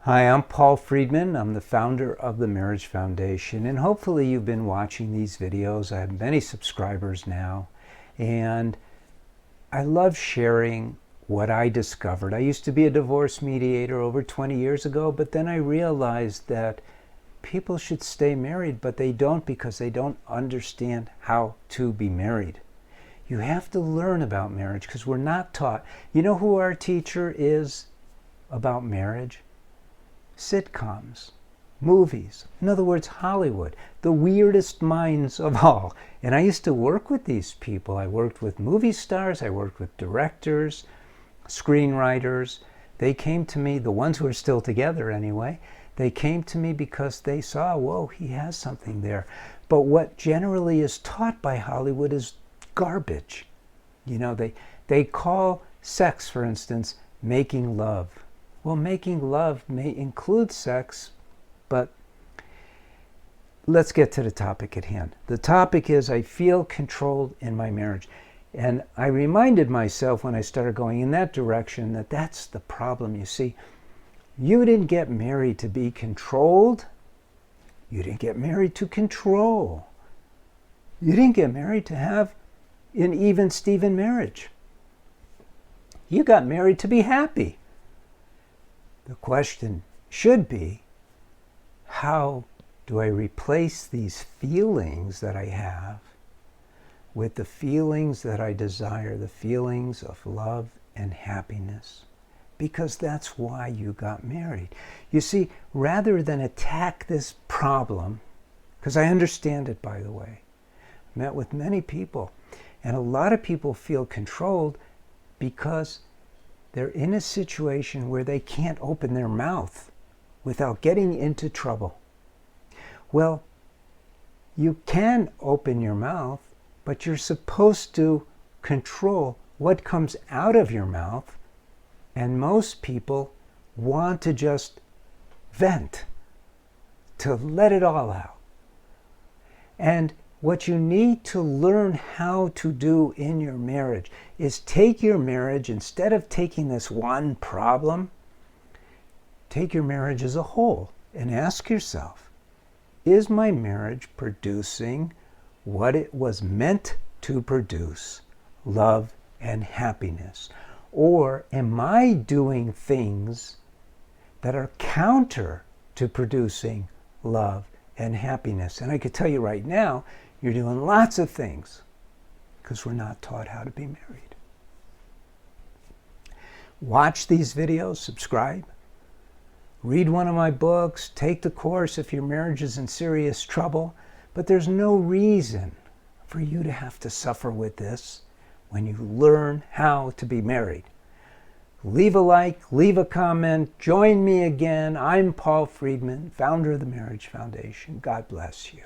Hi, I'm Paul Friedman. I'm the founder of the Marriage Foundation, and hopefully you've been watching these videos. I have many subscribers now, and I love sharing what I discovered. I used to be a divorce mediator over 20 years ago, but then I realized that people should stay married, but they don't because they don't understand how to be married. You have to learn about marriage because we're not taught. You know who our teacher is about marriage? Sitcoms, movies, in other words, Hollywood, the weirdest minds of all. And I used to work with these people. I worked with movie stars, I worked with directors, screenwriters. They came to me, the ones who are still together anyway, they came to me because they saw, whoa, he has something there. But what generally is taught by Hollywood is garbage. You know, they call sex, for instance, making love. Well, making love may include sex, but let's get to the topic at hand. The topic is I feel controlled in my marriage. And I reminded myself when I started going in that direction that that's the problem. You see, you didn't get married to be controlled. You didn't get married to control. You didn't get married to have an even-steven marriage. You got married to be happy. The question should be, how do I replace these feelings that I have with the feelings that I desire, the feelings of love and happiness? Because that's why you got married. You see, rather than attack this problem, because I understand it, by the way, I met with many people, and a lot of people feel controlled because they're in a situation where they can't open their mouth without getting into trouble. Well, you can open your mouth, but you're supposed to control what comes out of your mouth. And most people want to just vent, to let it all out. And what you need to learn how to do in your marriage is take your marriage, instead of taking this one problem, take your marriage as a whole and ask yourself, is my marriage producing what it was meant to produce, love and happiness? Or am I doing things that are counter to producing love and happiness? And I could tell you right now, you're doing lots of things because we're not taught how to be married. Watch these videos, subscribe, read one of my books, take the course if your marriage is in serious trouble. But there's no reason for you to have to suffer with this when you learn how to be married. Leave a like, leave a comment, join me again. I'm Paul Friedman, founder of the Marriage Foundation. God bless you.